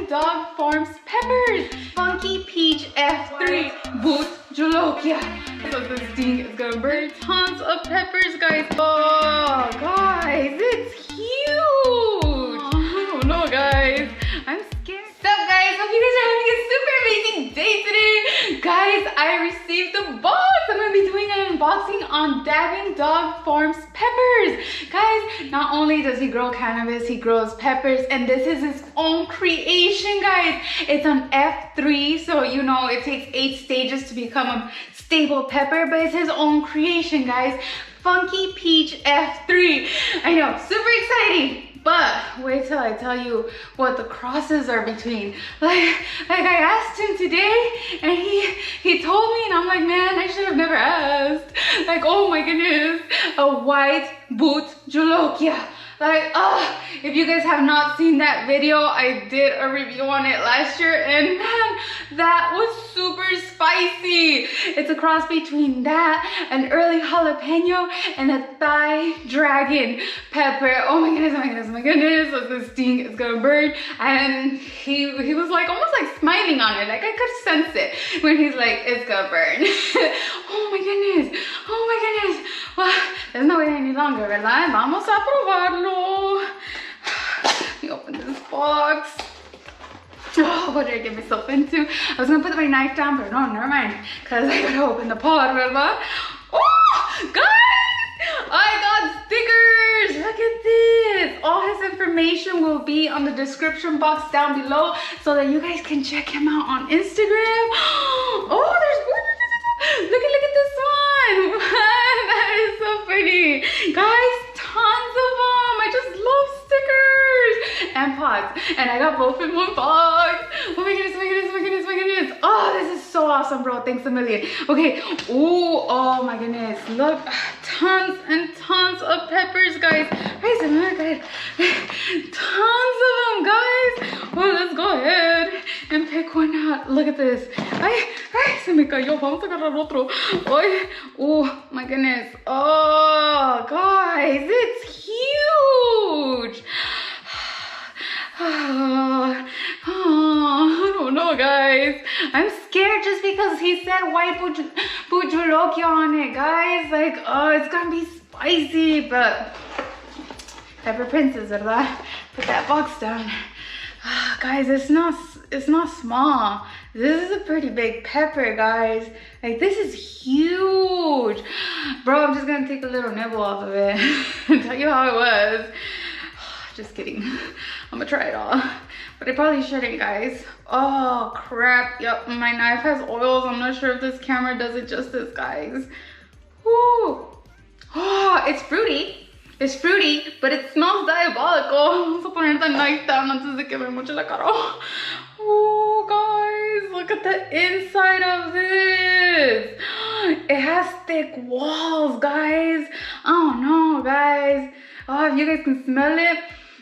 Dabbin Dawg Farms peppers. Funky Peach F3 Boot Jolokia. So this thing is gonna burn tons of peppers, guys. Oh, guys, it's huge. I don't know, guys. I'm scared. What's up, guys? Hope you guys are having a super amazing day today. Guys, I received the box. I'm gonna be doing an unboxing on Dabbin Dawg Farms peppers. Guys, not only does he grow cannabis, he grows peppers, and this is his own creation, guys. It's an F3, so you know it takes 8 stages to become a stable pepper, but it's his own creation, guys. Funky Peach F3. I know, super exciting. But wait till I tell you what the crosses are between. Like I asked him today and he told me, and I'm like, man, I should have never asked. Like, oh my goodness, a white boot jolokia. Like, if you guys have not seen that video, I did a review on it last year, and man, that was super spicy. It's a cross between that, an early jalapeno, and a Thai dragon pepper. Oh my goodness, oh my goodness, oh my goodness. So this thing is gonna burn. And he was like, almost like smiling on it. Like I could sense it when he's like, it's gonna burn. Oh my goodness, oh my goodness. Well, there's no way any longer, ¿verdad? Vamos a probarlo. Let me open this box. Oh, what did I get myself into? I was gonna put my knife down, but no, never mind. Cause I gotta open the pod, ¿verdad? Oh, guys! I got stickers! Look at this! All his information will be on the description box down below so that you guys can check him out on Instagram. Oh, look at this one! That is so pretty. Guys, tons of them. I just love stickers and pods. And I got both in one box. Oh my goodness, oh my goodness, oh my goodness, oh my goodness. Oh, this is so awesome, bro. Thanks a million. Okay. Ooh, oh my goodness. Look, tons and tons of peppers, guys. Guys, oh my God. Tons of them, guys. Well, let's go ahead and pick one out. Look at this. Ay, se me cayó. Vamos a agarrar otro. Ay, oh my goodness. Oh, guys, it's huge. Oh, I don't know, guys. I'm scared just because he said white bujolokia on it, guys. Like, oh, it's gonna be spicy, but pepper princess, ¿verdad? Put that box down. Guys, it's not small. This is a pretty big pepper, guys. Like, this is huge. Bro, I'm just gonna take a little nibble off of it and tell you how it was. Just kidding. I'm gonna try it all. But I probably shouldn't, guys. Oh, crap. Yep, my knife has oils. I'm not sure if this camera does it justice, guys. Woo. Oh, it's fruity. It's fruity, but it smells diabolical. Vamos a poner the knife down antes de que me moche la cara. Oh, guys, look at the inside of this. It has thick walls, guys. Oh no, guys. Oh, if you guys can smell it,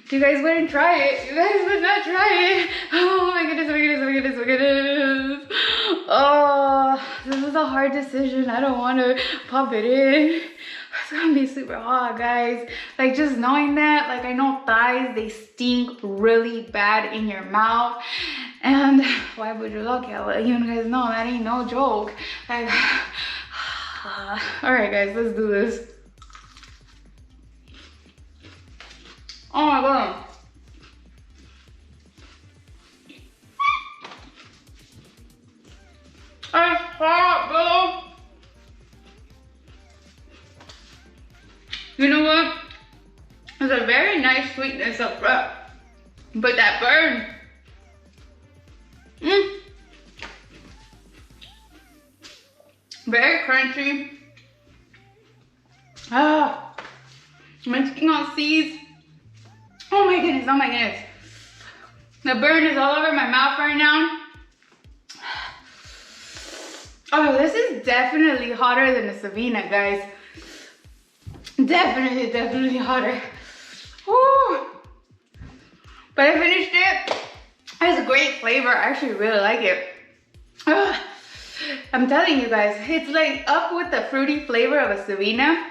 you guys wouldn't try it. You guys would not try it. Oh my goodness, oh my goodness, oh my goodness, oh my goodness. Oh, this is a hard decision. I don't want to pop it in. It's gonna be super hot, guys. Like, just knowing that, like, I know thighs, they stink really bad in your mouth. And why would you look at it? You guys know that ain't no joke. Like, all right, guys, let's do this. Oh my god. It's hot, bro. You know what? There's a very nice sweetness up front, but that burn. Very crunchy. Ah, munching on seeds. Oh my goodness, oh my goodness. The burn is all over my mouth right now. Oh, this is definitely hotter than the Savina, guys. Definitely hotter. Woo. But I finished it. It has a great flavor. I actually really like it. I'm telling you guys, it's like up with the fruity flavor of a Savina.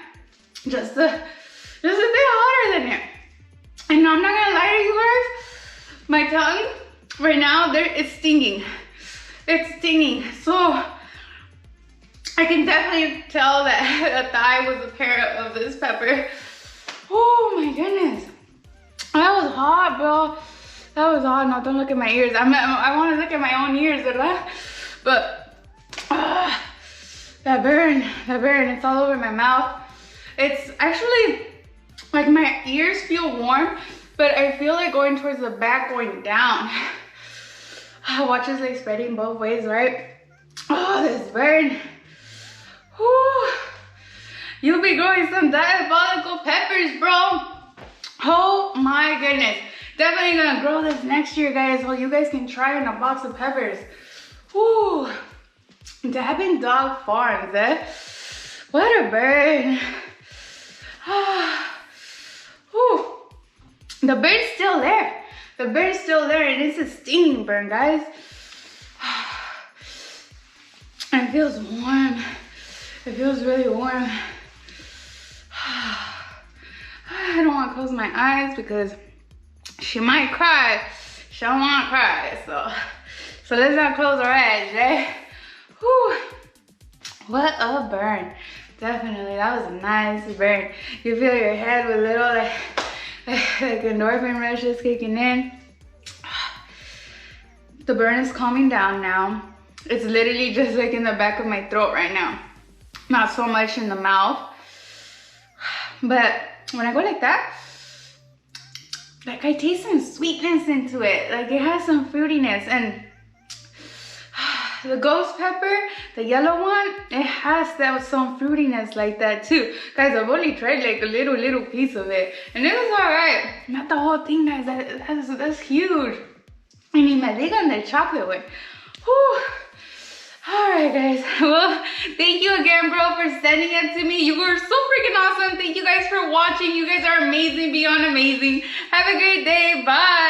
Just a bit hotter than it. And I'm not gonna lie to you guys, my tongue right now it's stinging. It's stinging. So I can definitely tell that the thigh was a parent of this pepper. Oh my goodness. That was hot, bro. That was hot. No, don't look at my ears. I want to look at my own ears, ¿verdad? But that burn, it's all over my mouth. It's actually like my ears feel warm, but I feel like going towards the back, going down. Watch this like spreading both ways, right? Oh, this burn. Whew. You'll be growing some diabolical peppers, bro. Oh my goodness. Definitely gonna grow this next year, guys. So you guys can try in a box of peppers. Whew. Dabbin Dawg Farms, eh? What a burn. Whew. The burn's still there. The burn's still there, and it's a stinging burn, guys. And it feels warm. It feels really warm. I don't want to close my eyes because she might cry. She don't want to cry, so let's not close our eyes, eh? Whew. What a burn. Definitely, that was a nice burn. You feel your head with little like endorphin rushes kicking in. The burn is calming down now. It's literally just like in the back of my throat right now. Not so much in the mouth. But when I go like that, like I taste some sweetness into it. Like it has some fruitiness, and the ghost pepper, the yellow one, it has that some fruitiness like that too. Guys, I've only tried like a little piece of it, and it was alright. Not the whole thing, guys. That's huge. I mean, me digan del chocolate one. Whew. Alright, guys. Well, thank you again, bro, for sending it to me. You were so freaking awesome. Thank you guys for watching. You guys are amazing, beyond amazing. Have a great day. Bye.